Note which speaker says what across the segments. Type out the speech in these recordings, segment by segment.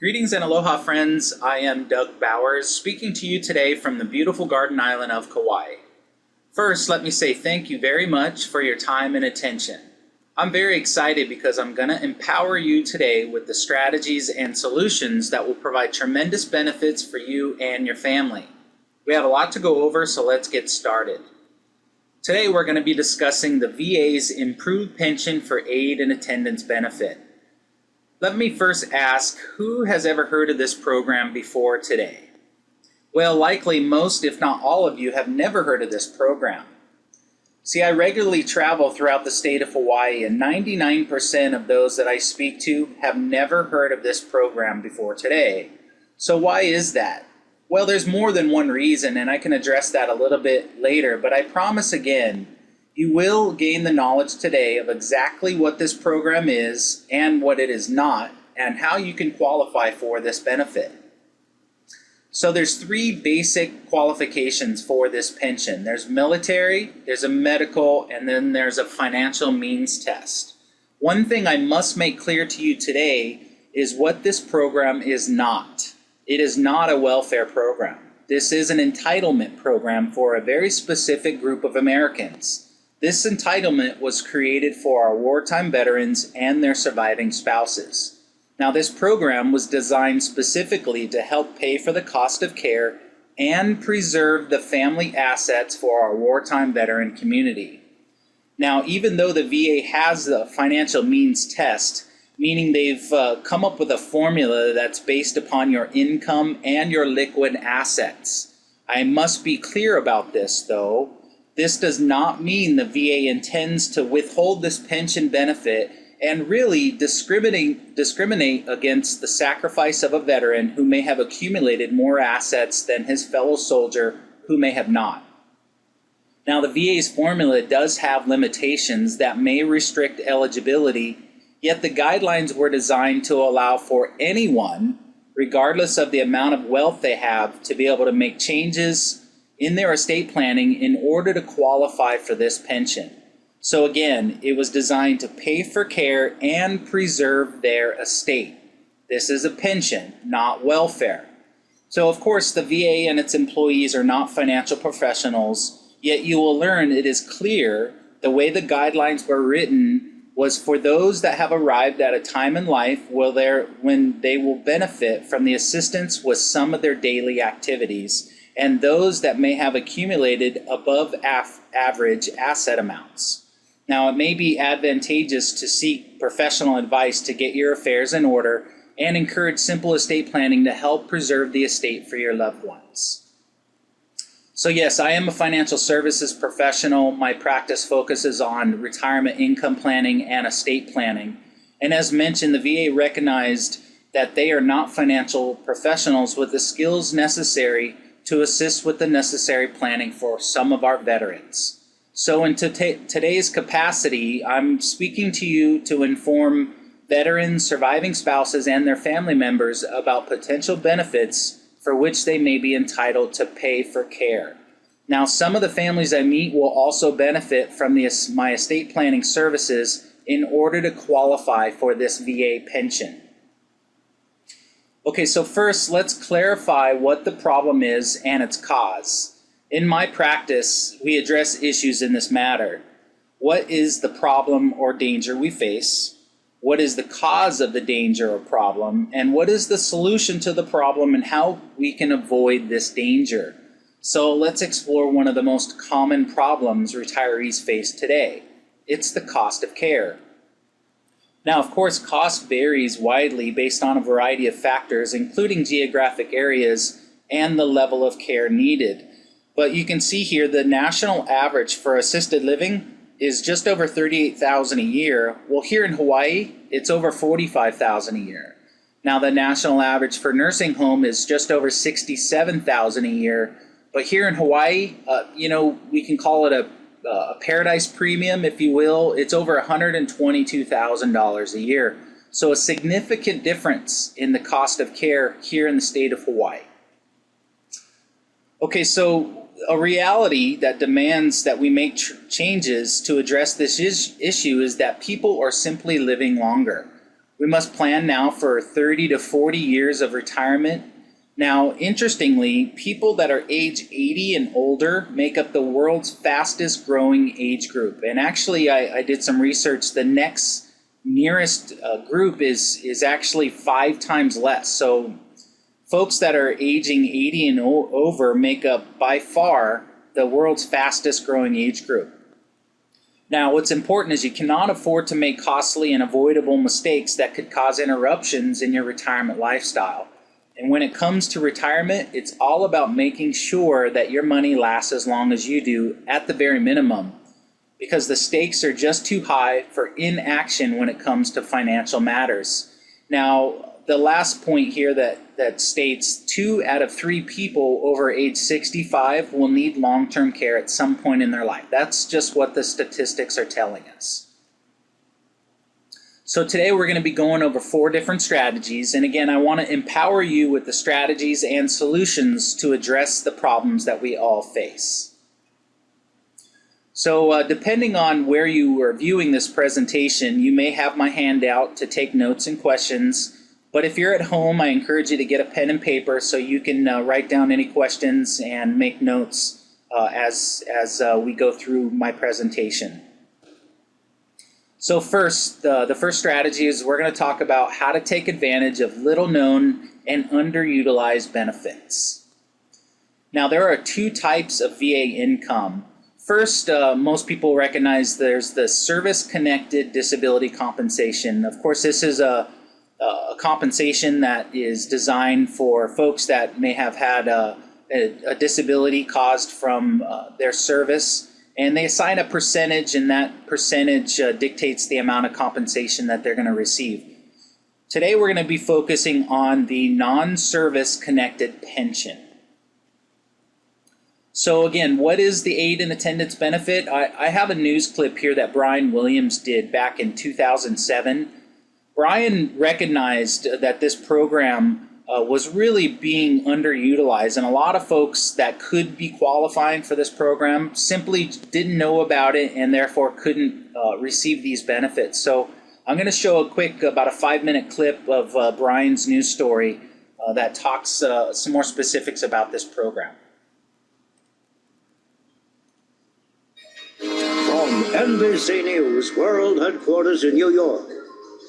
Speaker 1: Greetings and aloha, friends. I am Doug Bowers, speaking to you today from the beautiful garden island of Kauai. First, let me say thank you very much for your time and attention. I'm very excited because I'm going to empower you today with the strategies and solutions that will provide tremendous benefits for you and your family. We have a lot to go over, so let's get started. Today we're going to be discussing the VA's Improved Pension for Aid and Attendance Benefit. Let me first ask, who has ever heard of this program before today? Well, likely most, if not all of you, have never heard of this program. See, I regularly travel throughout the state of Hawaii, and 99% of those that I speak to have never heard of this program before today. So why is that? Well, there's more than one reason, and I can address that a little bit later, but I promise again, you will gain the knowledge today of exactly what this program is and what it is not, and how you can qualify for this benefit. So there's three basic qualifications for this pension. There's military, there's a medical, and then there's a financial means test. One thing I must make clear to you today is what this program is not. It is not a welfare program. This is an entitlement program for a very specific group of Americans. This entitlement was created for our wartime veterans and their surviving spouses. Now, this program was designed specifically to help pay for the cost of care and preserve the family assets for our wartime veteran community. Now, even though the VA has the financial means test, meaning they've come up with a formula that's based upon your income and your liquid assets. I must be clear about this, though. This does not mean the VA intends to withhold this pension benefit and really discriminate against the sacrifice of a veteran who may have accumulated more assets than his fellow soldier who may have not. Now, the VA's formula does have limitations that may restrict eligibility, yet the guidelines were designed to allow for anyone, regardless of the amount of wealth they have, to be able to make changes in their estate planning in order to qualify for this pension. So again, it was designed to pay for care and preserve their estate. This is a pension, not welfare. So of course, the VA and its employees are not financial professionals, yet you will learn it is clear the way the guidelines were written was for those that have arrived at a time in life when they will benefit from the assistance with some of their daily activities, and those that may have accumulated above average asset amounts. Now, it may be advantageous to seek professional advice to get your affairs in order and encourage simple estate planning to help preserve the estate for your loved ones. So yes, I am a financial services professional. My practice focuses on retirement income planning and estate planning. And as mentioned, the VA recognized that they are not financial professionals with the skills necessary to assist with the necessary planning for some of our veterans. So in today's capacity, I'm speaking to you to inform veterans, surviving spouses, and their family members about potential benefits for which they may be entitled to pay for care. Now, some of the families I meet will also benefit from my estate planning services in order to qualify for this VA pension. Okay, so first let's clarify what the problem is and its cause. In my practice, we address issues in this matter. What is the problem or danger we face? What is the cause of the danger or problem? And what is the solution to the problem and how we can avoid this danger? So let's explore one of the most common problems retirees face today. It's the cost of care. Now, of course, cost varies widely based on a variety of factors, including geographic areas and the level of care needed. But you can see here the national average for assisted living is just over $38,000 a year. Well, here in Hawaii, it's over $45,000 a year. Now, the national average for nursing home is just over $67,000 a year. But here in Hawaii, we can call it a paradise premium, if you will. It's over $122,000 a year. So a significant difference in the cost of care here in the state of Hawaii. Okay, so a reality that demands that we make changes to address this issue is that people are simply living longer. We must plan now for 30 to 40 years of retirement. Now, interestingly, people that are age 80 and older make up the world's fastest growing age group. And actually, I did some research. The next nearest group is actually 5 times less. So folks that are aging 80 and over make up by far the world's fastest growing age group. Now, what's important is you cannot afford to make costly and avoidable mistakes that could cause interruptions in your retirement lifestyle. And when it comes to retirement, it's all about making sure that your money lasts as long as you do at the very minimum, because the stakes are just too high for inaction when it comes to financial matters. Now, the last point here that states 2 out of 3 people over age 65 will need long-term care at some point in their life. That's just what the statistics are telling us. So today we're going to be going over 4 different strategies. And again, I want to empower you with the strategies and solutions to address the problems that we all face. So depending on where you are viewing this presentation, you may have my handout to take notes and questions. But if you're at home, I encourage you to get a pen and paper so you can write down any questions and make notes as we go through my presentation. So first, the first strategy is we're going to talk about how to take advantage of little known and underutilized benefits. Now, there are 2 types of VA income. First, most people recognize there's the service-connected disability compensation. Of course, this is a compensation that is designed for folks that may have had a disability caused from their service, and they assign a percentage, and that percentage dictates the amount of compensation that they're going to receive. Today we're going to be focusing on the non-service connected pension. So again, what is the aid and attendance benefit? I have a news clip here that Brian Williams did back in 2007. Brian recognized that this program was really being underutilized, and a lot of folks that could be qualifying for this program simply didn't know about it and therefore couldn't receive these benefits. So I'm going to show a quick, about a 5-minute clip of Brian's news story that talks some more specifics about this program.
Speaker 2: From NBC News World Headquarters in New York,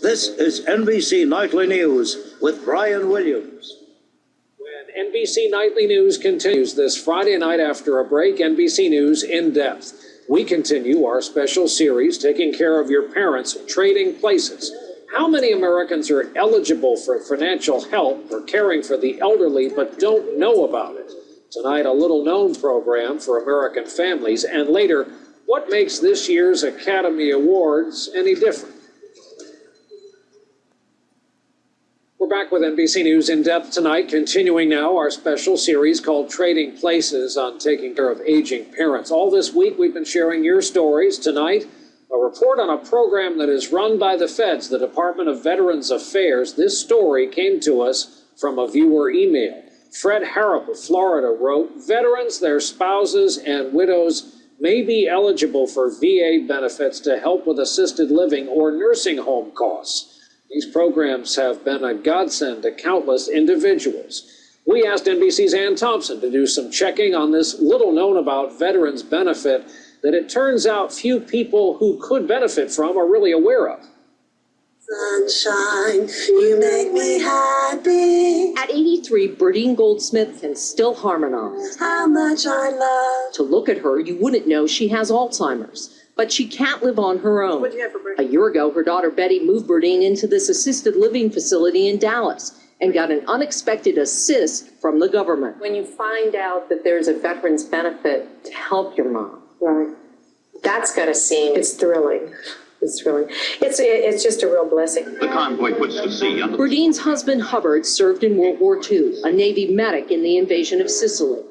Speaker 2: this is NBC Nightly News with Brian Williams.
Speaker 3: When NBC Nightly News continues this Friday night after a break, NBC News In Depth. We continue our special series, Taking Care of Your Parents, Trading Places. How many Americans are eligible for financial help for caring for the elderly but don't know about it? Tonight, a little-known program for American families, and later, what makes this year's Academy Awards any different? We're back with NBC News In Depth tonight, continuing now our special series called Trading Places on taking care of aging parents. All this week we've been sharing your stories. Tonight, a report on a program that is run by the feds, the Department of Veterans Affairs. This story came to us from a viewer email. Fred Harrop of Florida wrote, veterans, their spouses, and widows may be eligible for VA benefits to help with assisted living or nursing home costs. These programs have been a godsend to countless individuals. We asked NBC's Ann Thompson to do some checking on this little known about veterans benefit that it turns out few people who could benefit from are really aware of.
Speaker 4: Sunshine, you make me happy.
Speaker 5: At 83, Berdine Goldsmith can still harmonize.
Speaker 4: How much I love.
Speaker 5: To look at her, you wouldn't know she has Alzheimer's. But she can't live on her own.
Speaker 4: What'd you have for breakfast?
Speaker 5: A year ago, her daughter Betty moved Berdine into this assisted living facility in Dallas and got an unexpected assist from the government.
Speaker 6: When you find out that there's a veteran's benefit to help your mom,
Speaker 4: Right.
Speaker 6: that's got to seem,
Speaker 4: It's thrilling. It's thrilling. It's just a real blessing.
Speaker 7: The convoy puts to sea on the...
Speaker 5: Berdine's husband Hubbard served in World War II, a Navy medic in the invasion of Sicily.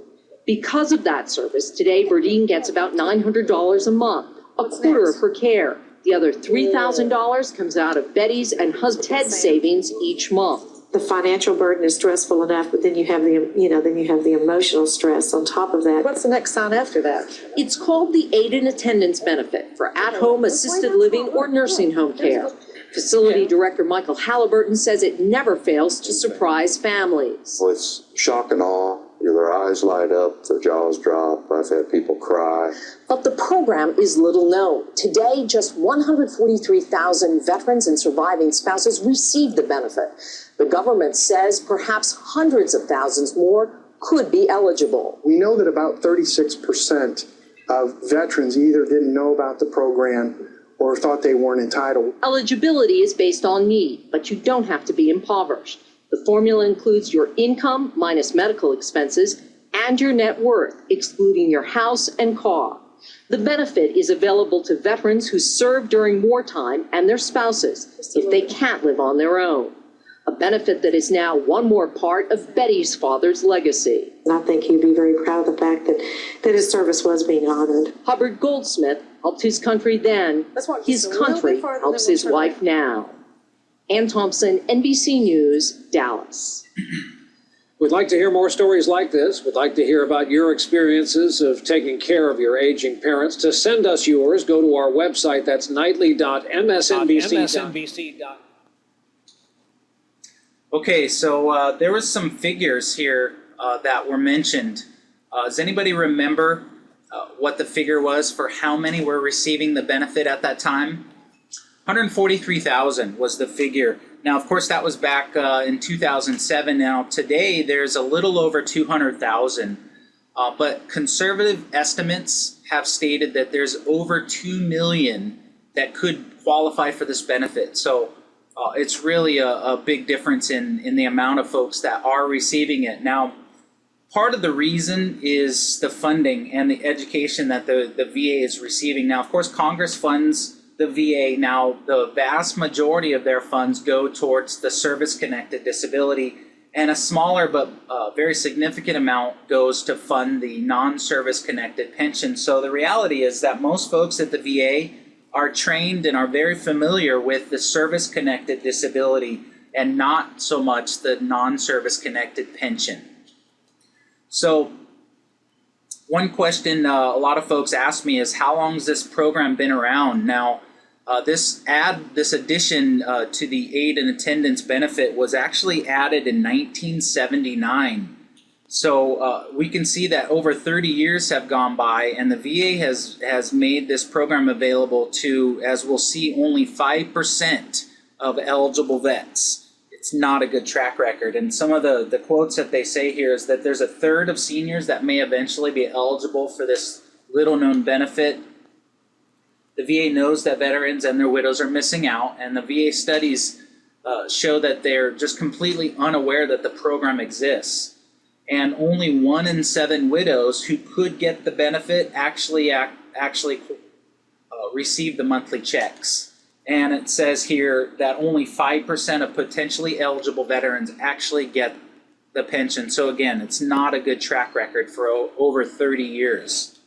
Speaker 5: Because of that service, today Berdine gets about $900 a month, a quarter of her care. The other $3,000 comes out of Betty's and husband Ted's savings each month.
Speaker 4: The financial burden is stressful enough, but then you have the emotional stress on top of that. What's the next sign after that?
Speaker 5: It's called the Aid and Attendance Benefit for at-home assisted living or nursing home care. Facility Director Michael Halliburton says it never fails to surprise families.
Speaker 8: Well, it's shock and awe. Their eyes light up, their jaws drop. I've had people cry.
Speaker 9: But the program is little known. Today, just 143,000 veterans and surviving spouses receive the benefit. The government says perhaps hundreds of thousands more could be eligible.
Speaker 10: We know that about 36% of veterans either didn't know about the program or thought they weren't entitled.
Speaker 5: Eligibility is based on need, but you don't have to be impoverished. The formula includes your income minus medical expenses and your net worth, excluding your house and car. The benefit is available to veterans who served during wartime and their spouses if they can't live on their own. A benefit that is now one more part of Betty's father's legacy.
Speaker 4: And I think he'd be very proud of the fact that his service was being honored.
Speaker 5: Hubbard Goldsmith helped his country then. His country helps his wife now. Ann Thompson, NBC News, Dallas.
Speaker 3: We'd like to hear more stories like this. We'd like to hear about your experiences of taking care of your aging parents. To send us yours, go to our website. That's nightly.msnbc.com.
Speaker 1: Okay, so there was some figures here that were mentioned. Does anybody remember what the figure was for how many were receiving the benefit at that time? 143,000 was the figure. Now, of course, that was back in 2007. Now, today, there's a little over 200,000. But conservative estimates have stated that there's over 2 million that could qualify for this benefit. So it's really a big difference in the amount of folks that are receiving it. Now, part of the reason is the funding and the education that the VA is receiving. Now, of course, Congress funds the VA. Now, the vast majority of their funds go towards the service-connected disability, and a smaller but very significant amount goes to fund the non-service-connected pension. So the reality is that most folks at the VA are trained and are very familiar with the service-connected disability and not so much the non-service-connected pension. So one question a lot of folks ask me is, how long has this program been around? Now, this addition to the aid and attendance benefit was actually added in 1979. So we can see that over 30 years have gone by, and the VA has made this program available to, as we'll see, only 5% of eligible vets. It's not a good track record. And some of the quotes that they say here is that there's a third of seniors that may eventually be eligible for this little-known benefit. The VA knows that veterans and their widows are missing out, and the VA studies show that they're just completely unaware that the program exists. And only 1 in 7 widows who could get the benefit actually receive the monthly checks. And it says here that only 5% of potentially eligible veterans actually get the pension. So again, it's not a good track record for over 30 years.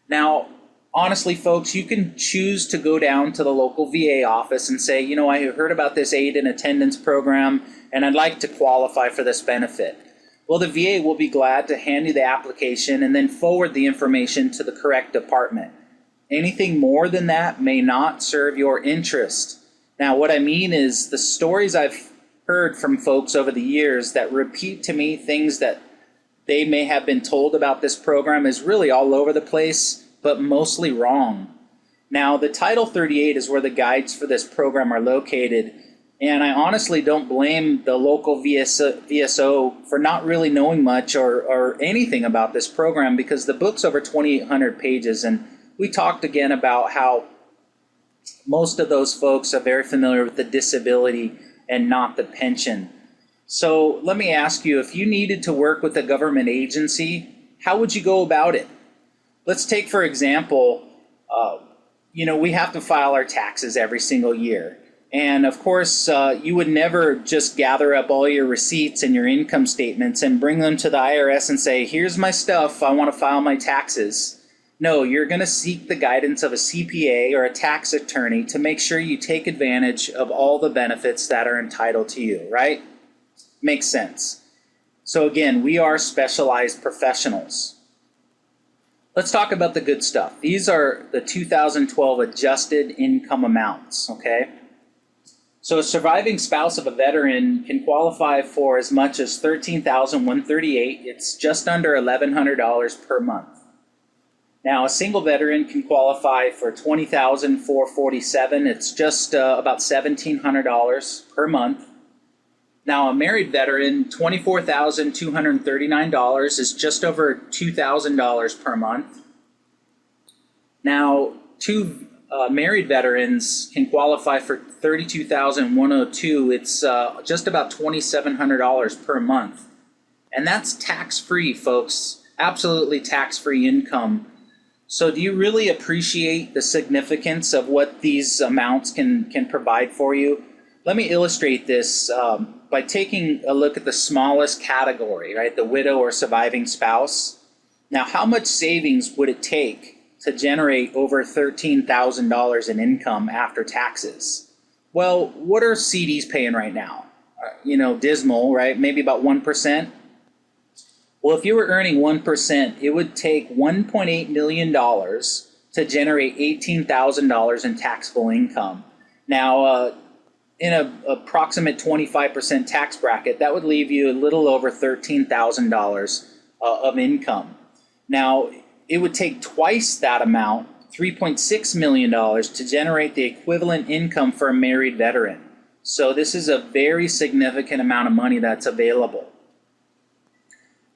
Speaker 1: Now, honestly, folks, you can choose to go down to the local VA office and say, you know, I heard about this aid and attendance program, and I'd like to qualify for this benefit. Well, the VA will be glad to hand you the application and then forward the information to the correct department. Anything more than that may not serve your interest. Now, what I mean is the stories I've heard from folks over the years that repeat to me things that they may have been told about this program is really all over the place, but mostly wrong. Now, the Title 38 is where the guides for this program are located, and I honestly don't blame the local VSO for not really knowing much or anything about this program, because the book's over 2,800 pages, and we talked again about how most of those folks are very familiar with the disability and not the pension. So let me ask you, if you needed to work with a government agency, how would you go about it? Let's take, for example, we have to file our taxes every single year. And of course, you would never just gather up all your receipts and your income statements and bring them to the IRS and say, here's my stuff, I want to file my taxes. No, you're going to seek the guidance of a CPA or a tax attorney to make sure you take advantage of all the benefits that are entitled to you, right? Makes sense. So again, we are specialized professionals. Let's talk about the good stuff. These are the 2012 adjusted income amounts, okay? So a surviving spouse of a veteran can qualify for as much as $13,138. It's just under $1,100 per month. Now, a single veteran can qualify for $20,447. It's just about $1,700 per month. Now, a married veteran, $24,239 is just over $2,000 per month. Now, two married veterans can qualify for $32,102. It's just about $2,700 per month. And that's tax-free, folks. Absolutely tax-free income. So do you really appreciate the significance of what these amounts can provide for you? Let me illustrate this by taking a look at the smallest category, right? The widow or surviving spouse. Now, how much savings would it take to generate over $13,000 in income after taxes? Well, what are CDs paying right now? Dismal, right? Maybe about 1%. Well, if you were earning 1%, it would take $1.8 million to generate $18,000 in taxable income. Now, in an approximate 25% tax bracket, that would leave you a little over $13,000 of income. Now, it would take twice that amount, $3.6 million, to generate the equivalent income for a married veteran. So this is a very significant amount of money that's available.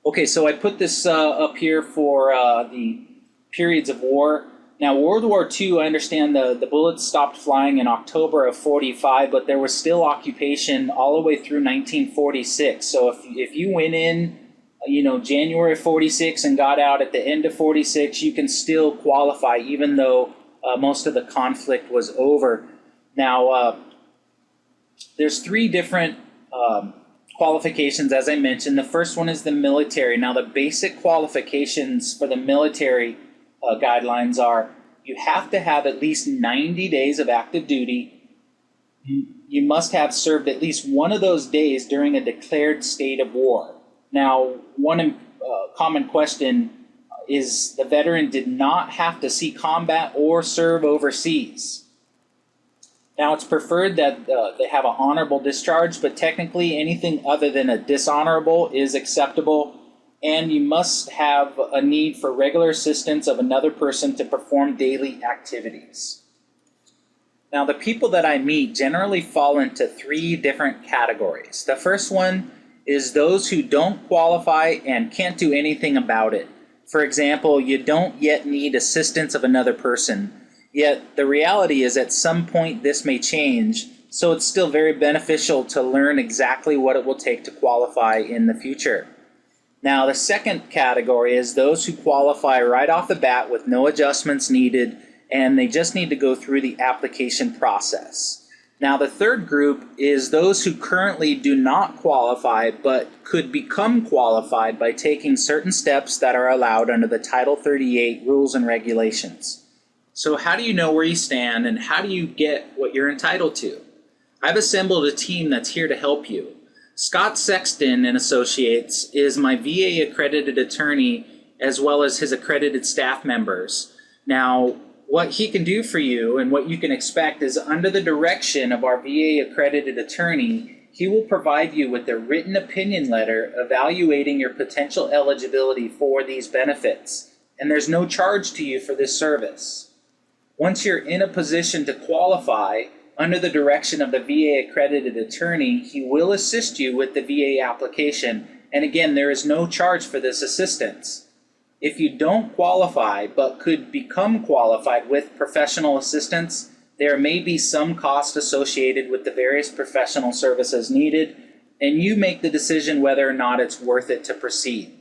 Speaker 1: Okay, so I put this up here for the periods of war. Now, World War II, I understand the bullets stopped flying in October of 45, but there was still occupation all the way through 1946. So if you went in, January of 46 and got out at the end of 46, you can still qualify, even though most of the conflict was over. Now, there's three different qualifications, as I mentioned. The first one is the military. Now, the basic qualifications for the military guidelines are: you have to have at least 90 days of active duty. You must have served at least one of those days during a declared state of war. Now, one common question is the veteran did not have to see combat or serve overseas. Now, it's preferred that they have an honorable discharge, but technically anything other than a dishonorable is acceptable. And you must have a need for regular assistance of another person to perform daily activities. Now, the people that I meet generally fall into three different categories. The first one is those who don't qualify and can't do anything about it. For example, you don't yet need assistance of another person. Yet the reality is at some point this may change, so it's still very beneficial to learn exactly what it will take to qualify in the future. Now, the second category is those who qualify right off the bat with no adjustments needed, and they just need to go through the application process. Now, the third group is those who currently do not qualify but could become qualified by taking certain steps that are allowed under the Title 38 rules and regulations. So how do you know where you stand, and how do you get what you're entitled to? I've assembled a team that's here to help you. Scott Sexton and Associates is my VA accredited attorney, as well as his accredited staff members. Now, what he can do for you and what you can expect is, under the direction of our VA accredited attorney, he will provide you with a written opinion letter evaluating your potential eligibility for these benefits. And there's no charge to you for this service. Once you're in a position to qualify, under the direction of the VA accredited attorney, he will assist you with the VA application. And again, there is no charge for this assistance. If you don't qualify but could become qualified with professional assistance, there may be some cost associated with the various professional services needed, and you make the decision whether or not it's worth it to proceed.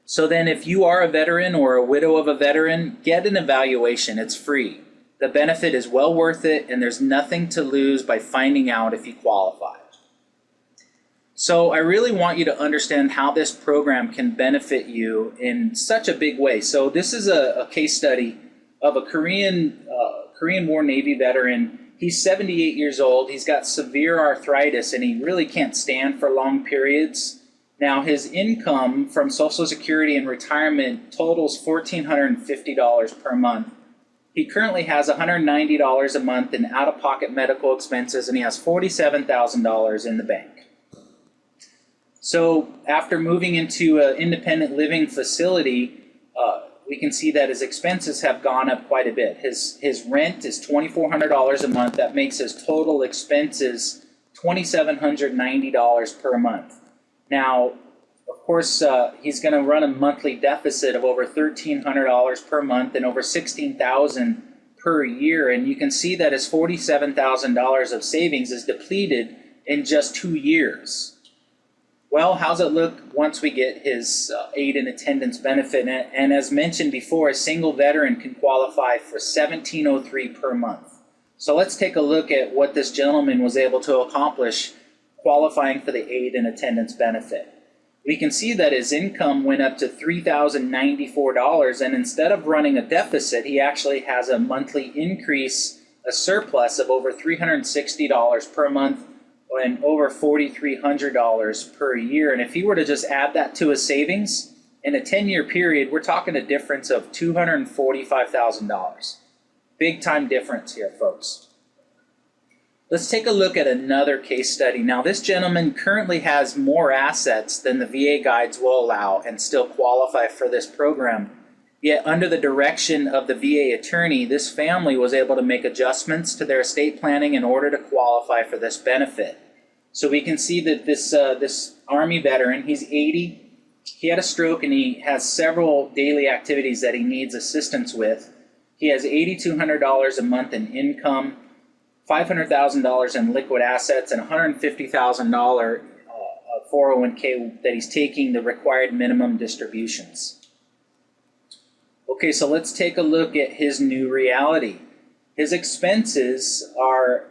Speaker 1: So then, if you are a veteran or a widow of a veteran, get an evaluation. It's free. The benefit is well worth it, and there's nothing to lose by finding out if you qualify. So I really want you to understand how this program can benefit you in such a big way. So this is a case study of a Korean War Navy veteran. He's 78 years old. He's got severe arthritis, and he really can't stand for long periods. Now, his income from Social Security and retirement totals $1,450 per month. He currently has $190 a month in out-of-pocket medical expenses, and he has $47,000 in the bank. So after moving into an independent living facility, we can see that his expenses have gone up quite a bit. His rent is $2,400 a month. That makes his total expenses $2,790 per month. Now, of course, he's going to run a monthly deficit of over $1,300 per month and over $16,000 per year. And you can see that his $47,000 of savings is depleted in just 2 years. Well, how's it look once we get his aid and attendance benefit? And as mentioned before, a single veteran can qualify for $1,703 per month. So let's take a look at what this gentleman was able to accomplish qualifying for the aid and attendance benefit. We can see that his income went up to $3,094, and instead of running a deficit, he actually has a monthly increase, a surplus of over $360 per month and over $4,300 per year. And if he were to just add that to his savings, in a 10-year period, we're talking a difference of $245,000. Big time difference here, folks. Let's take a look at another case study. Now, this gentleman currently has more assets than the VA guides will allow and still qualify for this program. Yet, under the direction of the VA attorney, this family was able to make adjustments to their estate planning in order to qualify for this benefit. So we can see that this Army veteran, he's 80, he had a stroke and he has several daily activities that he needs assistance with. He has $8,200 a month in income, $500,000 in liquid assets, and $150,000 401k that he's taking the required minimum distributions. Okay, so let's take a look at his new reality. His expenses are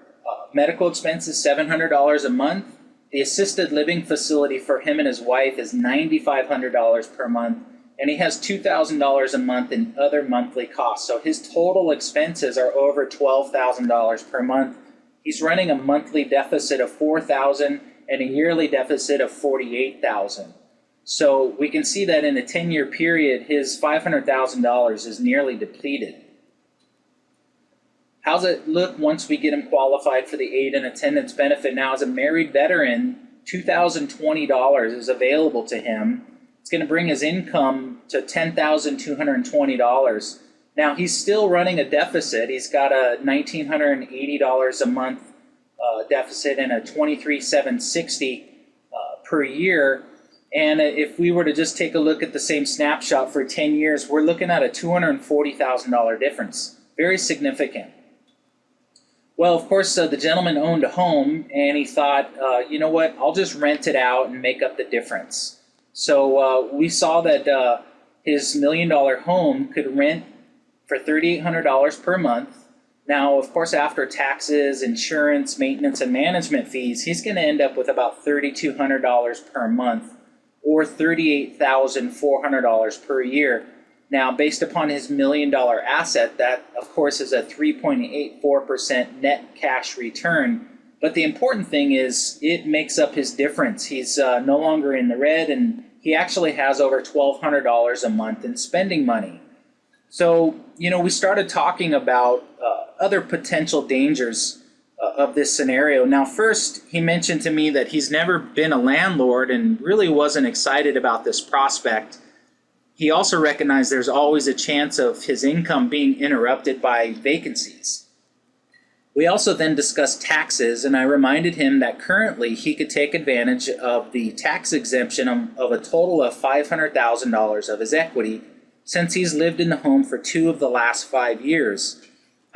Speaker 1: medical expenses, $700 a month. The assisted living facility for him and his wife is $9,500 per month. And he has $2,000 a month in other monthly costs. So his total expenses are over $12,000 per month. He's running a monthly deficit of $4,000 and a yearly deficit of $48,000. So we can see that in a 10-year period, his $500,000 is nearly depleted. How's it look once we get him qualified for the aid and attendance benefit? Now, as a married veteran, $2,020 is available to him. It's going to bring his income to $10,220. Now, he's still running a deficit. He's got a $1,980 a month deficit and a $23,760 per year. And if we were to just take a look at the same snapshot for 10 years, we're looking at a $240,000 difference. Very significant. Well, of course, the gentleman owned a home, and he thought, you know what, I'll just rent it out and make up the difference. So we saw that his $1 million home could rent for $3,800 per month. Now, of course, after taxes, insurance, maintenance, and management fees, he's going to end up with about $3,200 per month or $38,400 per year. Now, based upon his $1 million asset, that, of course, is a 3.84% net cash return. But the important thing is it makes up his difference. He's no longer in the red, and he actually has over $1,200 a month in spending money. So, you know, we started talking about other potential dangers of this scenario. Now, first, he mentioned to me that he's never been a landlord and really wasn't excited about this prospect. He also recognized there's always a chance of his income being interrupted by vacancies. We also then discussed taxes, and I reminded him that currently he could take advantage of the tax exemption of a total of $500,000 of his equity since he's lived in the home for 2 of the last 5 years.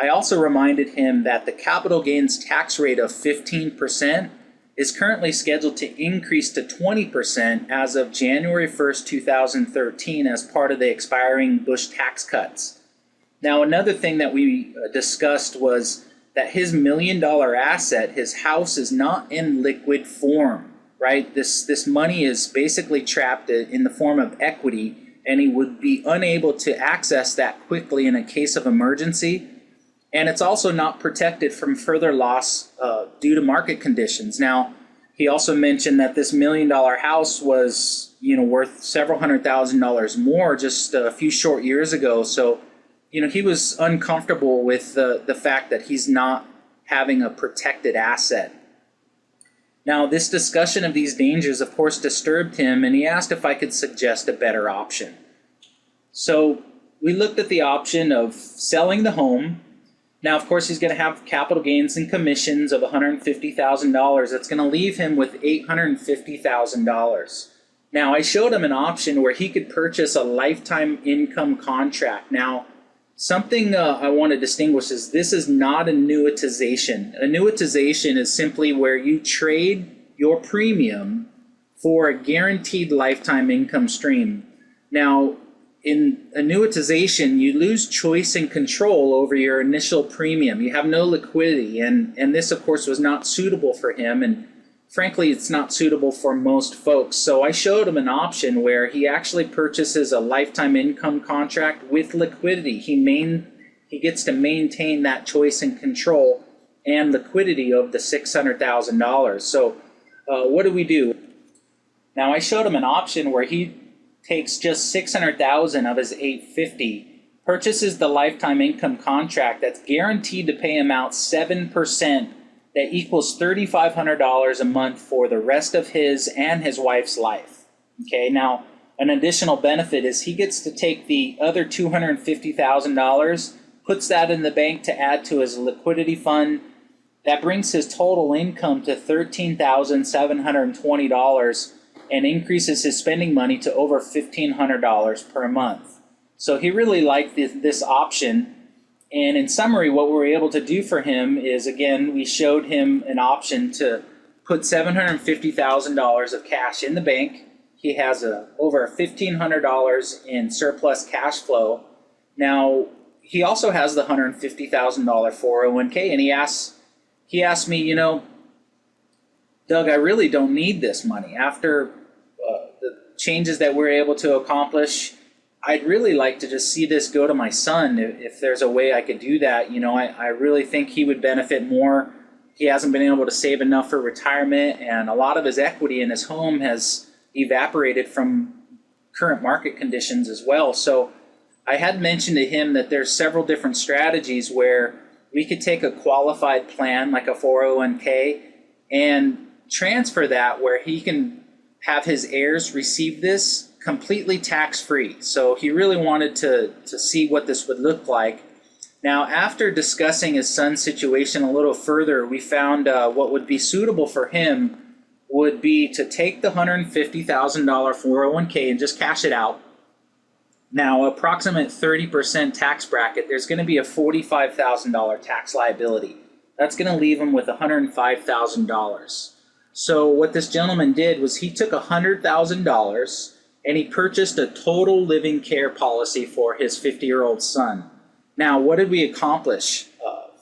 Speaker 1: I also reminded him that the capital gains tax rate of 15% is currently scheduled to increase to 20% as of January 1st, 2013 as part of the expiring Bush tax cuts. Now, another thing that we discussed was that his $1 million asset, his house, is not in liquid form, right? This money is basically trapped in the form of equity, and he would be unable to access that quickly in a case of emergency. And it's also not protected from further loss due to market conditions. Now, He also mentioned that this $1 million house was, worth several $100,000 more just a few short years ago. So, he was uncomfortable with the fact that he's not having a protected asset. Now, this discussion of these dangers, of course, disturbed him, and he asked if I could suggest a better option. So we looked at the option of selling the home. Now, of course, he's going to have capital gains and commissions of $150,000. That's going to leave him with $850,000. Now, I showed him an option where he could purchase a lifetime income contract. Now, something I want to distinguish is this is not annuitization. Annuitization is simply where you trade your premium for a guaranteed lifetime income stream. Now, in annuitization, you lose choice and control over your initial premium. You have no liquidity, and this, of course, was not suitable for him, and frankly, it's not suitable for most folks. So I showed him an option where he actually purchases a lifetime income contract with liquidity. He gets to maintain that choice and control and liquidity of the $600,000. So what do we do? Now, I showed him an option where he takes just $600,000 of his $850,000, purchases the lifetime income contract that's guaranteed to pay him out 7%, that equals $3,500 a month for the rest of his and his wife's life. Okay, now an additional benefit is he gets to take the other $250,000, puts that in the bank to add to his liquidity fund. That brings his total income to $13,720 and increases his spending money to over $1,500 per month. So he really liked this option. And in summary, what we were able to do for him is, again, we showed him an option to put $750,000 of cash in the bank. He has over $1,500 in surplus cash flow. Now, he also has the $150,000 401k, and he asked me, Doug, I really don't need this money. After the changes that we're able to accomplish, I'd really like to just see this go to my son if there's a way I could do that. I really think he would benefit more. He hasn't been able to save enough for retirement, and a lot of his equity in his home has evaporated from current market conditions as well. So I had mentioned to him that there's several different strategies where we could take a qualified plan like a 401k and transfer that where he can have his heirs receive this completely tax-free. So he really wanted to see what this would look like. Now, after discussing his son's situation a little further, we found what would be suitable for him would be to take the $150,000 401k and just cash it out. Now, approximate 30% tax bracket, there's going to be a $45,000 tax liability. That's going to leave him with $105,000. So what this gentleman did was he took $100,000 and he purchased a total living care policy for his 50-year-old son. Now, what did we accomplish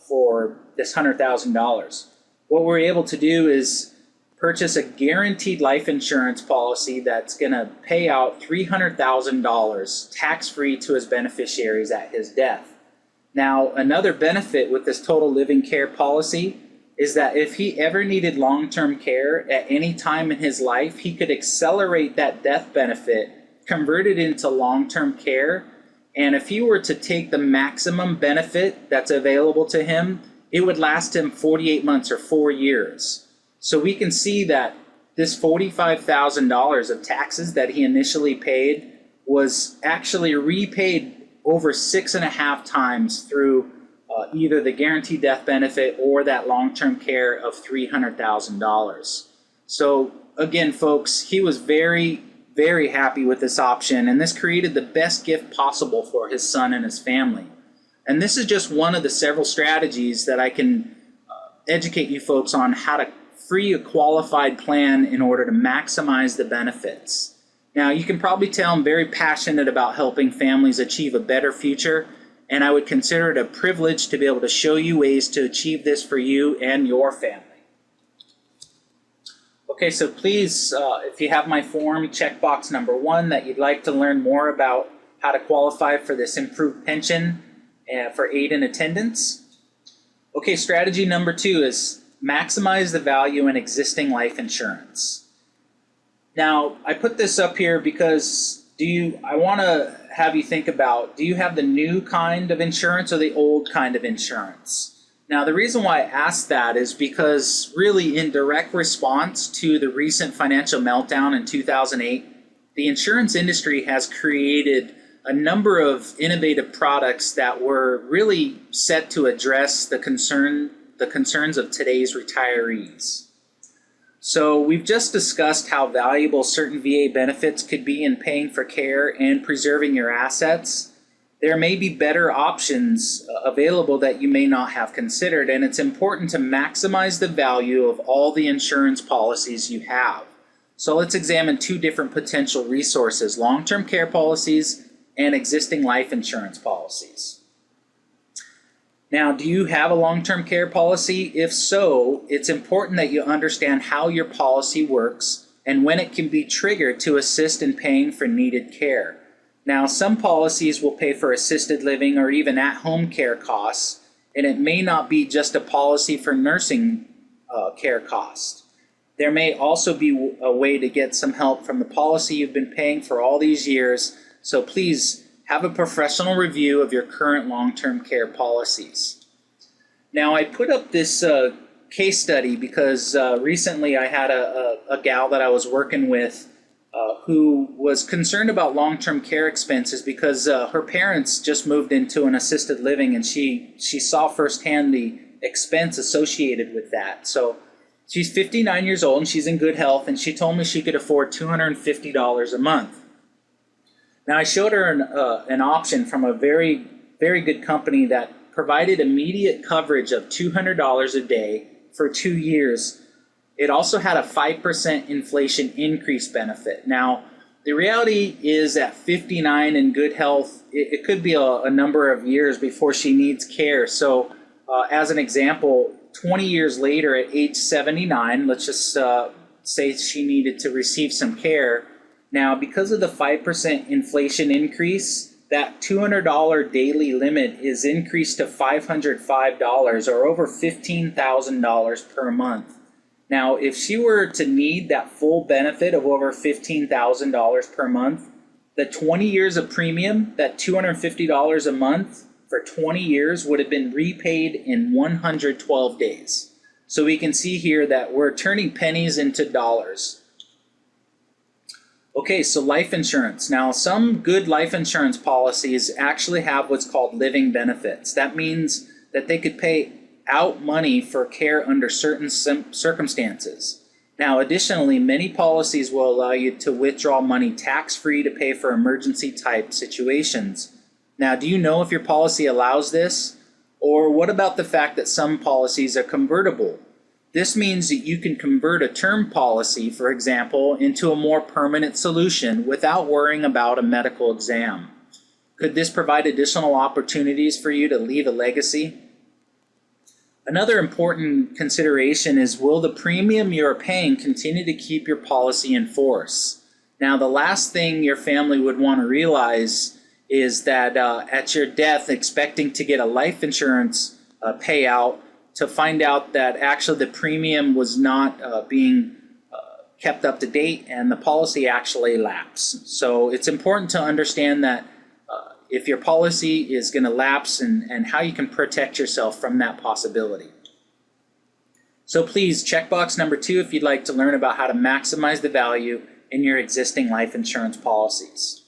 Speaker 1: for this $100,000? What we're able to do is purchase a guaranteed life insurance policy that's going to pay out $300,000 tax-free to his beneficiaries at his death. Now, another benefit with this total living care policy is that if he ever needed long-term care at any time in his life, he could accelerate that death benefit, convert it into long-term care, and if he were to take the maximum benefit that's available to him, it would last him 48 months or 4 years. So we can see that this $45,000 of taxes that he initially paid was actually repaid over 6.5 times through either the guaranteed death benefit or that long-term care of $300,000. So again, folks, he was very, very happy with this option, and this created the best gift possible for his son and his family. And this is just one of the several strategies that I can educate you folks on how to free a qualified plan in order to maximize the benefits. Now, you can probably tell I'm very passionate about helping families achieve a better future, and I would consider it a privilege to be able to show you ways to achieve this for you and your family. Okay, so please, if you have my form, check box number 1 that you'd like to learn more about how to qualify for this improved pension for aid in attendance. Okay, strategy number 2 is maximize the value in existing life insurance. Now, I put this up here because I want to have you think about, do you have the new kind of insurance or the old kind of insurance? Now, the reason why I asked that is because really in direct response to the recent financial meltdown in 2008, the insurance industry has created a number of innovative products that were really set to address the concerns of today's retirees. So we've just discussed how valuable certain VA benefits could be in paying for care and preserving your assets. There may be better options available that you may not have considered, and it's important to maximize the value of all the insurance policies you have. So let's examine two different potential resources: long-term care policies and existing life insurance policies. Now, do you have a long-term care policy? If so, it's important that you understand how your policy works and when it can be triggered to assist in paying for needed care. Now, some policies will pay for assisted living or even at-home care costs, and it may not be just a policy for nursing care costs. There may also be a way to get some help from the policy you've been paying for all these years, so please have a professional review of your current long-term care policies. Now, I put up this case study because recently I had a gal that I was working with who was concerned about long-term care expenses because her parents just moved into an assisted living, and she saw firsthand the expense associated with that. So she's 59 years old and she's in good health, and she told me she could afford $250 a month. Now, I showed her an option from a very, very good company that provided immediate coverage of $200 a day for 2 years. It also had a 5% inflation increase benefit. Now, the reality is at 59 in good health, it could be a number of years before she needs care. So as an example, 20 years later at age 79, let's just say she needed to receive some care. Now, because of the 5% inflation increase, that $200 daily limit is increased to $505 or over $15,000 per month. Now, if she were to need that full benefit of over $15,000 per month, the 20 years of premium, that $250 a month for 20 years would have been repaid in 112 days. So we can see here that we're turning pennies into dollars. Okay, so life insurance. Now, some good life insurance policies actually have what's called living benefits. That means that they could pay out money for care under certain circumstances. Now, additionally, many policies will allow you to withdraw money tax-free to pay for emergency type situations. Now, do you know if your policy allows this? Or what about the fact that some policies are convertible? This means that you can convert a term policy, for example, into a more permanent solution without worrying about a medical exam. Could this provide additional opportunities for you to leave a legacy? Another important consideration is, will the premium you're paying continue to keep your policy in force? Now, the last thing your family would want to realize is that at your death, expecting to get a life insurance payout, to find out that actually the premium was not being kept up to date and the policy actually lapsed. So it's important to understand that if your policy is going to lapse and how you can protect yourself from that possibility. So please, checkbox number 2 if you'd like to learn about how to maximize the value in your existing life insurance policies.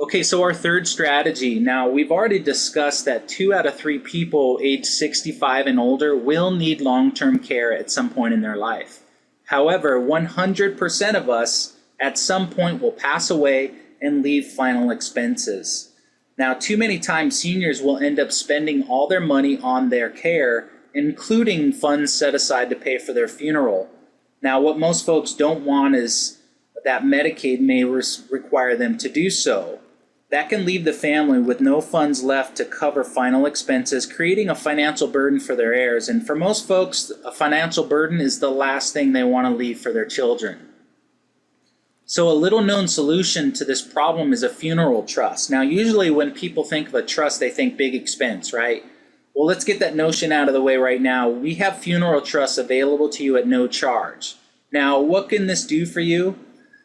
Speaker 1: Okay, so our third strategy. Now, we've already discussed that 2 out of 3 people age 65 and older will need long-term care at some point in their life. However, 100% of us at some point will pass away and leave final expenses. Now, too many times seniors will end up spending all their money on their care, including funds set aside to pay for their funeral. Now, what most folks don't want is that Medicaid may require them to do so. That can leave the family with no funds left to cover final expenses, creating a financial burden for their heirs. And for most folks, a financial burden is the last thing they want to leave for their children. So a little known solution to this problem is a funeral trust. Now, usually when people think of a trust, they think big expense, right? Well, let's get that notion out of the way right now. We have funeral trusts available to you at no charge. Now, what can this do for you?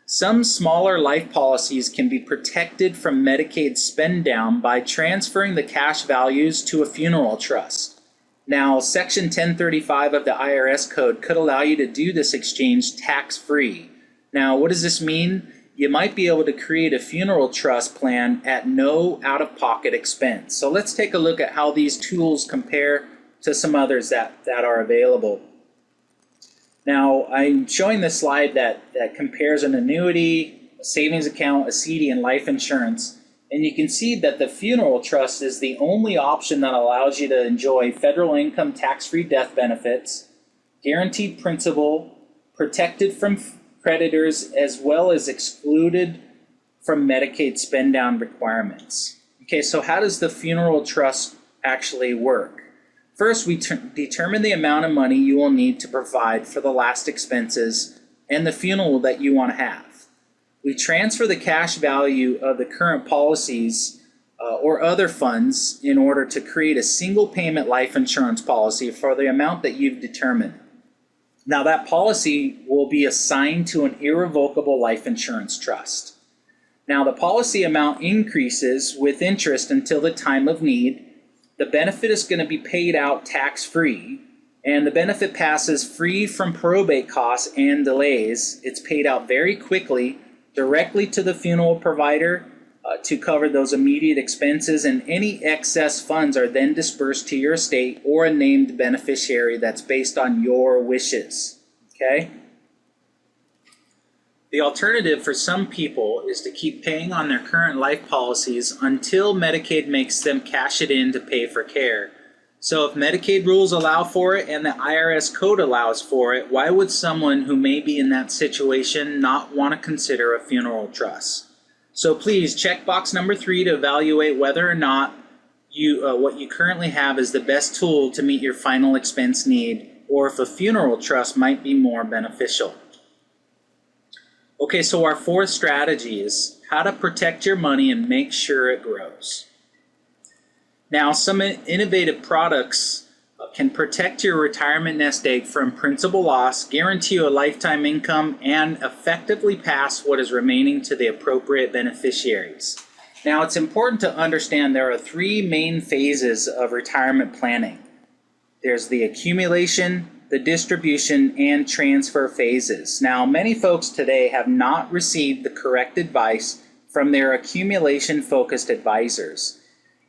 Speaker 1: Some smaller life policies can be protected from Medicaid spend down by transferring the cash values to a funeral trust. Now, Section 1035 of the IRS code could allow you to do this exchange tax-free. Now, what does this mean? You might be able to create a funeral trust plan at no out-of-pocket expense. So let's take a look at how these tools compare to some others that are available. Now, I'm showing this slide that compares an annuity, a savings account, a CD, and life insurance. And you can see that the funeral trust is the only option that allows you to enjoy federal income tax-free death benefits, guaranteed principal, protected from creditors, as well as excluded from Medicaid spend down requirements. Okay, so how does the funeral trust actually work? First, we determine the amount of money you will need to provide for the last expenses and the funeral that you want to have. We transfer the cash value of the current policies or other funds in order to create a single payment life insurance policy for the amount that you've determined. Now, that policy will be assigned to an irrevocable life insurance trust. Now, the policy amount increases with interest until the time of need. The benefit is going to be paid out tax-free, and the benefit passes free from probate costs and delays. It's paid out very quickly, directly to the funeral provider to cover those immediate expenses, and any excess funds are then dispersed to your estate or a named beneficiary that's based on your wishes. Okay? The alternative for some people is to keep paying on their current life policies until Medicaid makes them cash it in to pay for care. So if Medicaid rules allow for it and the IRS code allows for it, why would someone who may be in that situation not want to consider a funeral trust? So please check box number 3 to evaluate whether or not what you currently have is the best tool to meet your final expense need, or if a funeral trust might be more beneficial. Okay, so our fourth strategy is how to protect your money and make sure it grows. Now, some innovative products can protect your retirement nest egg from principal loss, guarantee you a lifetime income, and effectively pass what is remaining to the appropriate beneficiaries. Now, it's important to understand there are 3 main phases of retirement planning. There's the accumulation, the distribution, and transfer phases. Now, many folks today have not received the correct advice from their accumulation-focused advisors.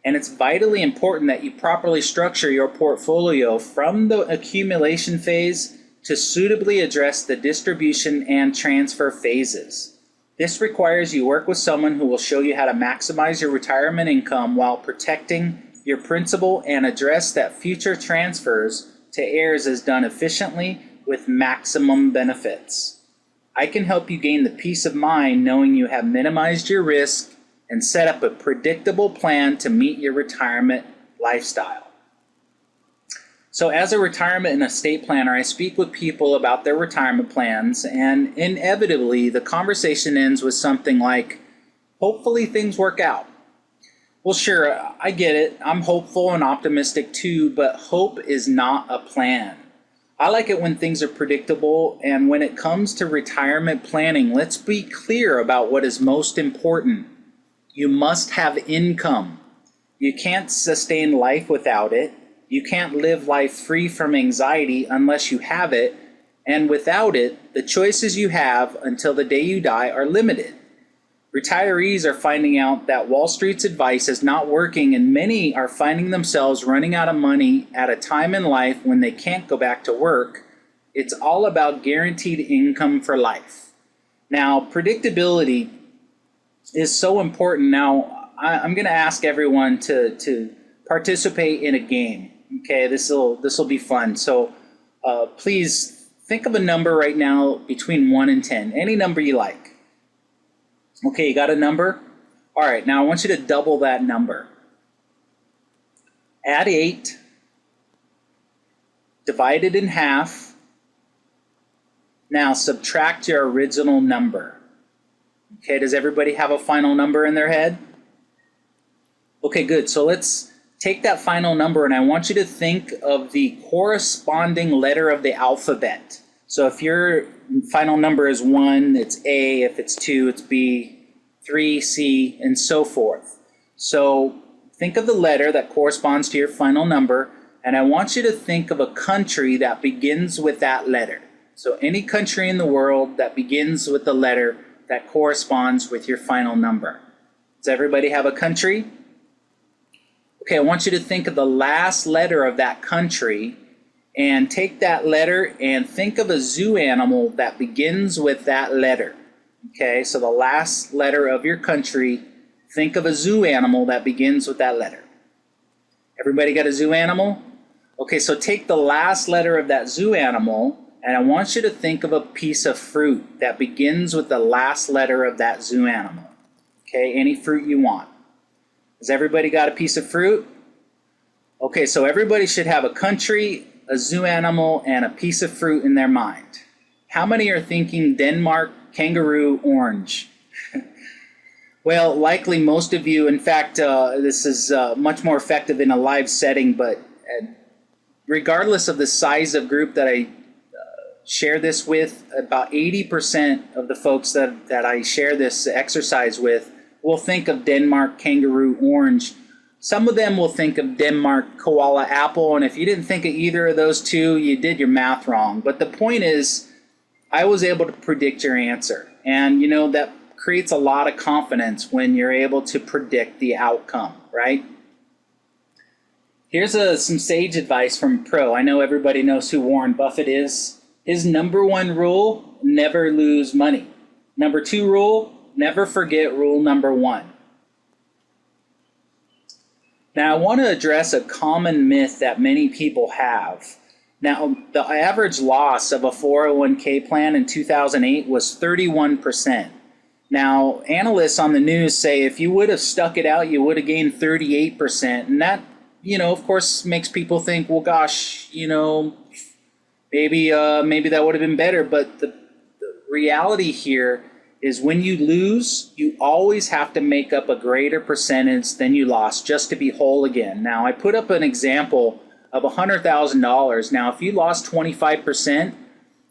Speaker 1: And it's vitally important that you properly structure your portfolio from the accumulation phase to suitably address the distribution and transfer phases. This requires you work with someone who will show you how to maximize your retirement income while protecting your principal and address that future transfers to heirs is done efficiently with maximum benefits. I can help you gain the peace of mind knowing you have minimized your risk and set up a predictable plan to meet your retirement lifestyle. So as a retirement and estate planner, I speak with people about their retirement plans, and inevitably the conversation ends with something like, hopefully things work out. Well, sure, I get it. I'm hopeful and optimistic too, but hope is not a plan. I like it when things are predictable, and when it comes to retirement planning, let's be clear about what is most important. You must have income. You can't sustain life without it. You can't live life free from anxiety unless you have it. And without it, the choices you have until the day you die are limited. Retirees are finding out that Wall Street's advice is not working, and many are finding themselves running out of money at a time in life when they can't go back to work. It's all about guaranteed income for life. Now, predictability is so important. Now, I'm going to ask everyone to participate in a game. Okay, this will be fun. So please think of a number right now between 1 and 10, any number you like. Okay, you got a number? All right, now I want you to double that number. Add 8, divide it in half. Now subtract your original number. Okay, does everybody have a final number in their head? Okay, good. So let's take that final number and I want you to think of the corresponding letter of the alphabet. So if your final number is 1, it's A. If it's 2, it's B. 3, C, and so forth. So think of the letter that corresponds to your final number, and I want you to think of a country that begins with that letter. So any country in the world that begins with the letter that corresponds with your final number. Does everybody have a country? Okay, I want you to think of the last letter of that country and take that letter and think of a zoo animal that begins with that letter. Okay, so the last letter of your country, think of a zoo animal that begins with that letter. Everybody got a zoo animal? Okay, so take the last letter of that zoo animal and I want you to think of a piece of fruit that begins with the last letter of that zoo animal. Okay, any fruit you want. Has everybody got a piece of fruit? Okay, so everybody should have a country, a zoo animal, and a piece of fruit in their mind. How many are thinking Denmark, kangaroo, orange? Well, likely most of you. In fact, this is much more effective in a live setting, but regardless of the size of group that I share this with, about 80% of the folks that I share this exercise with will think of Denmark, kangaroo, orange. Some of them will think of Denmark, koala, apple, and if you didn't think of either of those two, you did your math wrong. But the point is, I was able to predict your answer. And you know, that creates a lot of confidence when you're able to predict the outcome, right? Here's some sage advice from a pro. I know everybody knows who Warren Buffett is. His number 1 rule, never lose money. Number 2 rule, never forget rule number 1. Now, I want to address a common myth that many people have. Now, the average loss of a 401k plan in 2008 was 31%. Now, analysts on the news say if you would have stuck it out, you would have gained 38%. And that, you know, of course, makes people think, well, gosh, you know, maybe that would have been better. But the reality here is when you lose, you always have to make up a greater percentage than you lost just to be whole again. Now, I put up an example of $100,000. Now, if you lost 25%,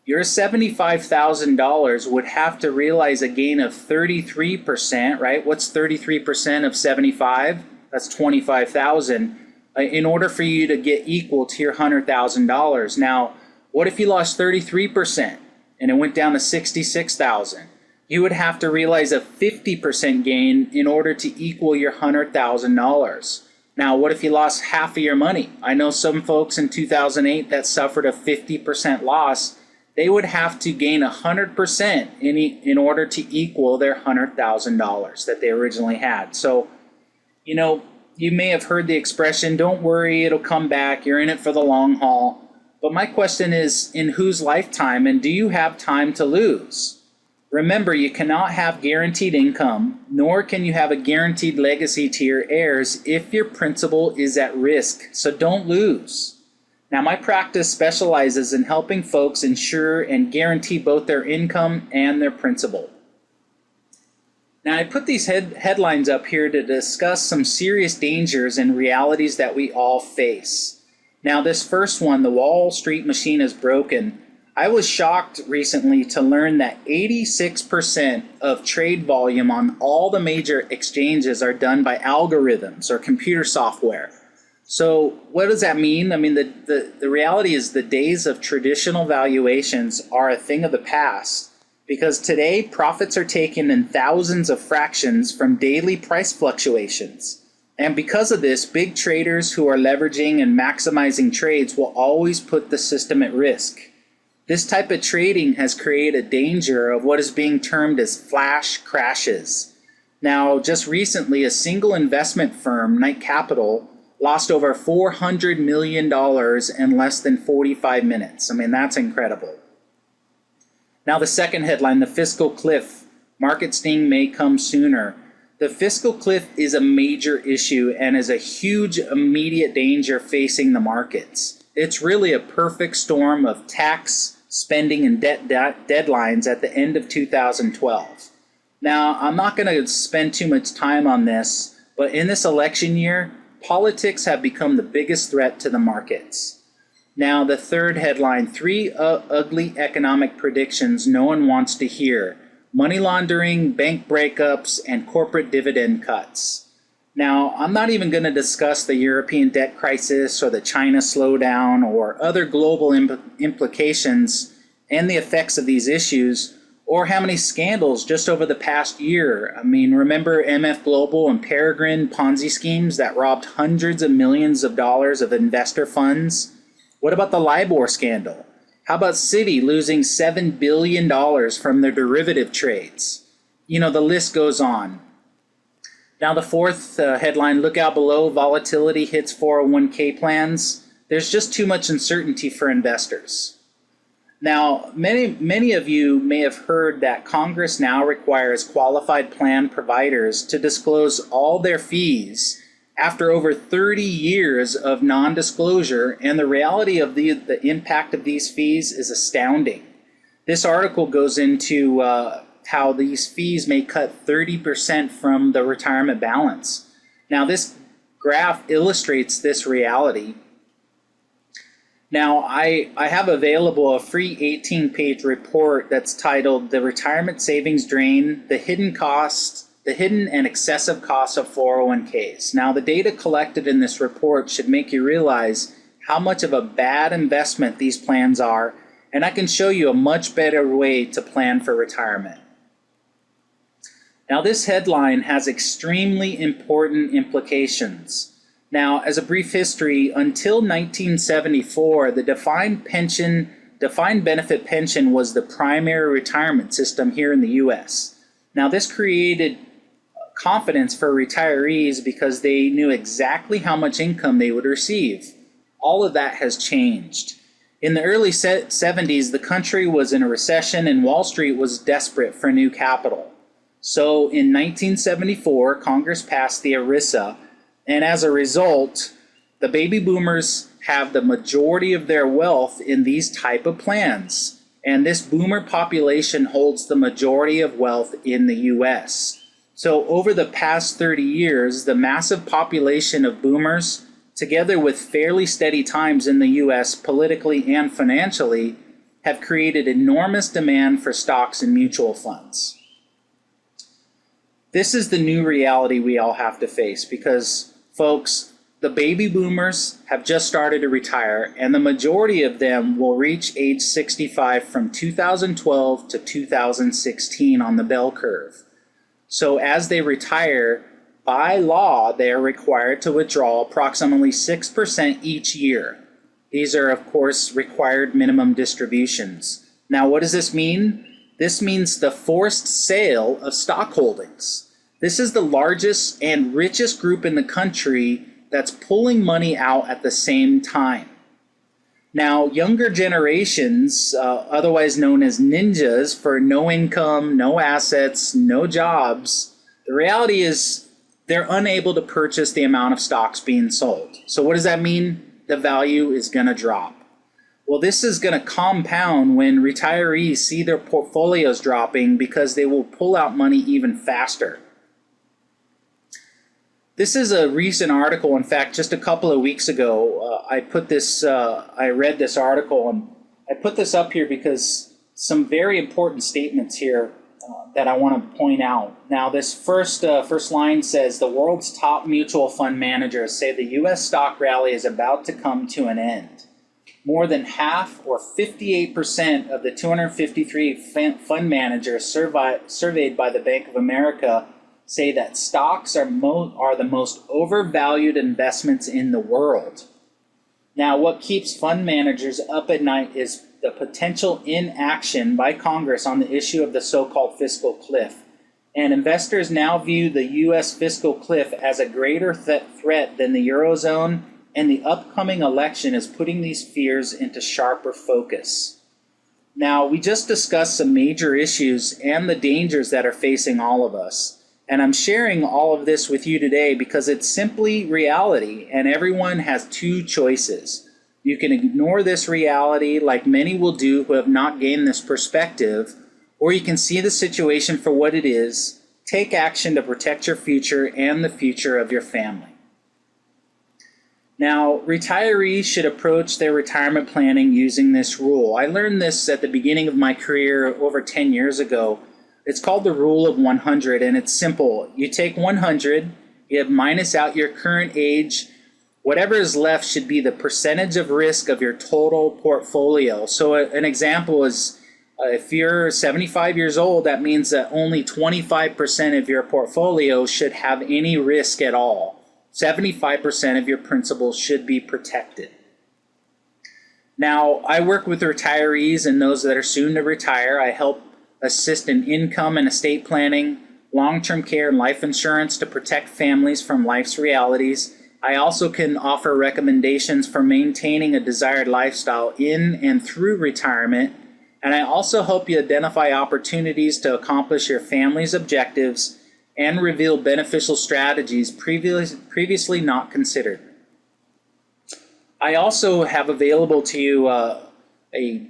Speaker 1: your $75,000 would have to realize a gain of 33%, right? What's 33% of 75? That's 25,000 in order for you to get equal to your $100,000. Now, what if you lost 33% and it went down to 66,000? You would have to realize a 50% gain in order to equal your $100,000. Now, what if you lost half of your money? I know some folks in 2008 that suffered a 50% loss. They would have to gain 100% in order to equal their $100,000 that they originally had. So, you know, you may have heard the expression, don't worry, it'll come back. You're in it for the long haul. But my question is, in whose lifetime, and do you have time to lose? Remember, you cannot have guaranteed income, nor can you have a guaranteed legacy to your heirs if your principal is at risk. So don't lose. Now, my practice specializes in helping folks ensure and guarantee both their income and their principal. Now, I put these headlines up here to discuss some serious dangers and realities that we all face. Now, this first one, the Wall Street machine is broken. I was shocked recently to learn that 86% of trade volume on all the major exchanges are done by algorithms or computer software. So what does that mean? I mean, the reality is the days of traditional valuations are a thing of the past, because today profits are taken in thousands of fractions from daily price fluctuations. And because of this, big traders who are leveraging and maximizing trades will always put the system at risk. This type of trading has created a danger of what is being termed as flash crashes. Now, just recently, a single investment firm, Knight Capital, lost over $400 million in less than 45 minutes. I mean, that's incredible. Now, the second headline, the fiscal cliff. Market sting may come sooner. The fiscal cliff is a major issue and is a huge immediate danger facing the markets. It's really a perfect storm of tax, spending, and debt deadlines at the end of 2012. Now, I'm not going to spend too much time on this, but in this election year, politics have become the biggest threat to the markets. Now, the third headline, three ugly economic predictions no one wants to hear. Money laundering, bank breakups, and corporate dividend cuts. Now, I'm not even going to discuss the European debt crisis or the China slowdown or other global implications and the effects of these issues, or how many scandals just over the past year. I mean, remember MF Global and Peregrine Ponzi schemes that robbed hundreds of millions of dollars of investor funds? What about the LIBOR scandal? How about Citi losing $7 billion from their derivative trades? You know, the list goes on. Now the fourth headline, look out below, volatility hits 401k plans. There's just too much uncertainty for investors. Now, many of you may have heard that Congress now requires qualified plan providers to disclose all their fees after over 30 years of non-disclosure, and the reality of the impact of these fees is astounding. This article goes into how these fees may cut 30% from the retirement balance. Now, this graph illustrates this reality. Now, I have available a free 18-page report that's titled The Retirement Savings Drain, the Hidden and Excessive Costs of 401ks. Now, the data collected in this report should make you realize how much of a bad investment these plans are, and I can show you a much better way to plan for retirement. Now, this headline has extremely important implications. Now, as a brief history, until 1974, the defined benefit pension was the primary retirement system here in the U.S. Now, this created confidence for retirees because they knew exactly how much income they would receive. All of that has changed. In the early 70s, the country was in a recession and Wall Street was desperate for new capital. So in 1974, Congress passed the ERISA, and as a result, the baby boomers have the majority of their wealth in these type of plans. And this boomer population holds the majority of wealth in the U.S. So over the past 30 years, the massive population of boomers, together with fairly steady times in the U.S. politically and financially, have created enormous demand for stocks and mutual funds. This is the new reality we all have to face because, folks, the baby boomers have just started to retire, and the majority of them will reach age 65 from 2012 to 2016 on the bell curve. So as they retire, by law, they are required to withdraw approximately 6% each year. These are, of course, required minimum distributions. Now, what does this mean? This means the forced sale of stock holdings. This is the largest and richest group in the country that's pulling money out at the same time. Now, younger generations, otherwise known as ninjas for no income, no assets, no jobs, the reality is they're unable to purchase the amount of stocks being sold. So what does that mean? The value is going to drop. Well, this is going to compound when retirees see their portfolios dropping because they will pull out money even faster. This is a recent article. In fact, just a couple of weeks ago, I read this article, and I put this up here because some very important statements here that I want to point out. Now, this first line says, the world's top mutual fund managers say the U.S. stock rally is about to come to an end. More than half, or 58% of the 253 fund managers surveyed by the Bank of America say that stocks are the most overvalued investments in the world. Now, what keeps fund managers up at night is the potential inaction by Congress on the issue of the so-called fiscal cliff. And investors now view the U.S. fiscal cliff as a greater threat than the Eurozone, and the upcoming election is putting these fears into sharper focus. Now, we just discussed some major issues and the dangers that are facing all of us. And I'm sharing all of this with you today because it's simply reality, and everyone has two choices. You can ignore this reality like many will do who have not gained this perspective, or you can see the situation for what it is, take action to protect your future and the future of your family. Now, retirees should approach their retirement planning using this rule. I learned this at the beginning of my career over 10 years ago. It's called the Rule of 100, and it's simple. You take 100, you minus out your current age. Whatever is left should be the percentage of risk of your total portfolio. So an example is if you're 75 years old, that means that only 25% of your portfolio should have any risk at all. 75% of your principal should be protected. Now, I work with retirees and those that are soon to retire. I help assist in income and estate planning, long-term care and life insurance to protect families from life's realities. I also can offer recommendations for maintaining a desired lifestyle in and through retirement. And I also help you identify opportunities to accomplish your family's objectives and reveal beneficial strategies previously not considered. I also have available to you a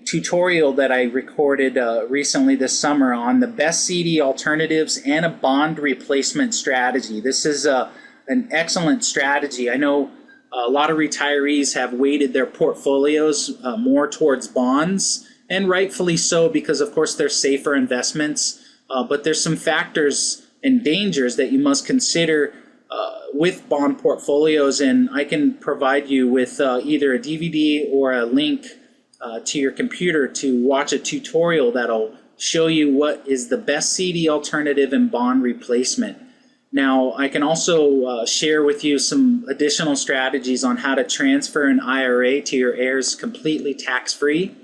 Speaker 1: tutorial that I recorded recently this summer on the best CD alternatives and a bond replacement strategy. This is an excellent strategy. I know a lot of retirees have weighted their portfolios more towards bonds, and rightfully so, because of course they're safer investments, but there's some factors and dangers that you must consider with bond portfolios, and I can provide you with either a DVD or a link to your computer to watch a tutorial that'll show you what is the best CD alternative in bond replacement. Now, I can also share with you some additional strategies on how to transfer an IRA to your heirs completely tax-free.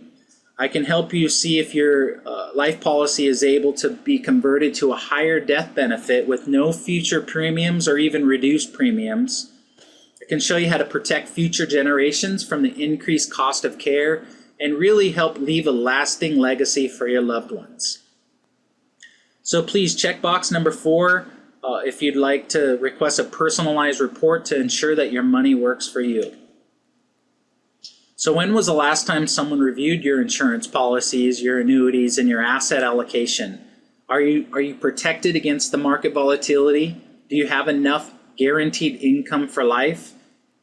Speaker 1: I can help you see if your life policy is able to be converted to a higher death benefit with no future premiums or even reduced premiums. I can show you how to protect future generations from the increased cost of care and really help leave a lasting legacy for your loved ones. So please check box number 4 if you'd like to request a personalized report to ensure that your money works for you. So when was the last time someone reviewed your insurance policies, your annuities, and your asset allocation? Are you protected against the market volatility? Do you have enough guaranteed income for life?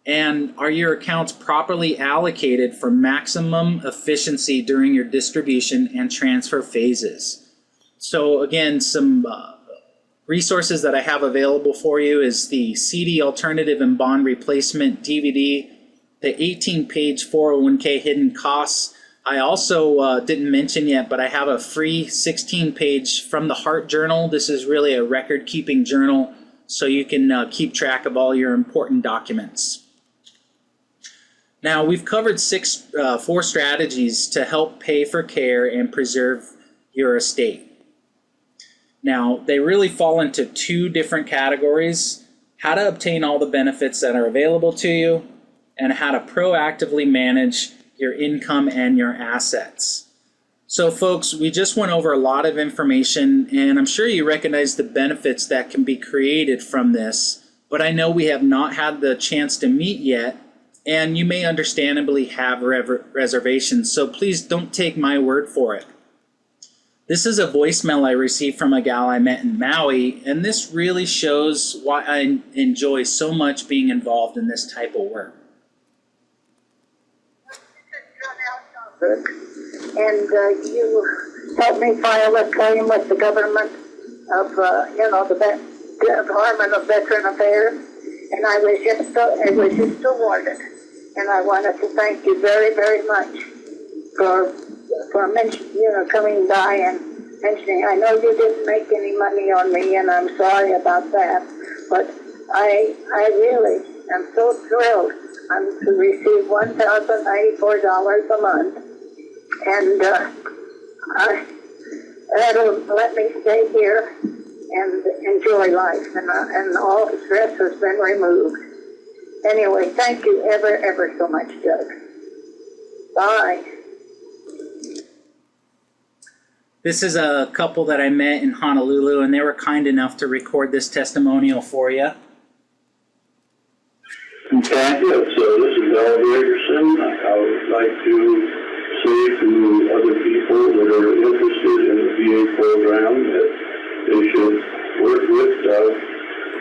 Speaker 1: And are your accounts properly allocated for maximum efficiency during your distribution and transfer phases? So again, some resources that I have available for you is the CD Alternative and Bond Replacement DVD, the 18-page 401k hidden costs. I also didn't mention yet, but I have a free 16-page From the Heart journal. This is really a record-keeping journal, so you can keep track of all your important documents. Now, we've covered 4 strategies to help pay for care and preserve your estate. Now, they really fall into 2 different categories: how to obtain all the benefits that are available to you, and how to proactively manage your income and your assets. So folks, we just went over a lot of information, and I'm sure you recognize the benefits that can be created from this, but I know we have not had the chance to meet yet, and you may understandably have reservations, so please don't take my word for it. This is a voicemail I received from a gal I met in Maui, and this really shows why I enjoy so much being involved in this type of work.
Speaker 11: And you helped me file a claim with the government of, the Department of Veteran Affairs, and it was just awarded. And I wanted to thank you very, very much for coming by and mentioning. I know you didn't make any money on me, and I'm sorry about that, but I really am so thrilled to receive $1,094 a month, and that'll let me stay here and enjoy life, and all the stress has been removed. Anyway, thank you ever so much, Doug. Bye.
Speaker 1: This is a couple that I met in Honolulu, and they were kind enough to record this testimonial for you.
Speaker 12: Okay, yes, so this is Al Gregerson. I would like to say to other people that are interested in the VA program that they should work with Doug.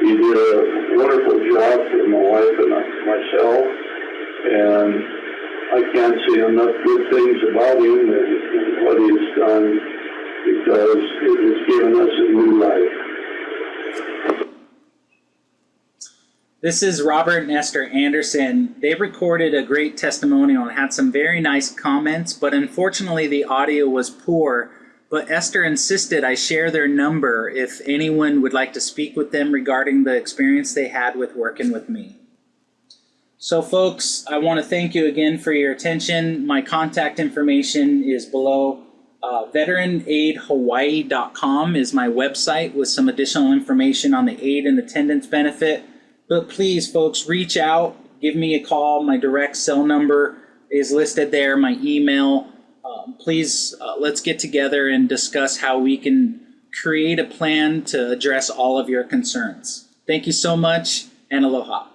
Speaker 12: He did a wonderful job for my wife and myself. And I can't say enough good things about him and what he's done, because it has given us a new life.
Speaker 1: This is Robert and Esther Anderson. They recorded a great testimonial and had some very nice comments, but unfortunately the audio was poor. But Esther insisted I share their number if anyone would like to speak with them regarding the experience they had with working with me. So folks, I want to thank you again for your attention. My contact information is below. VeteranAidHawaii.com is my website with some additional information on the aid and attendance benefit. But please, folks, reach out, give me a call. My direct cell number is listed there, my email. Please, let's get together and discuss how we can create a plan to address all of your concerns. Thank you so much, and aloha.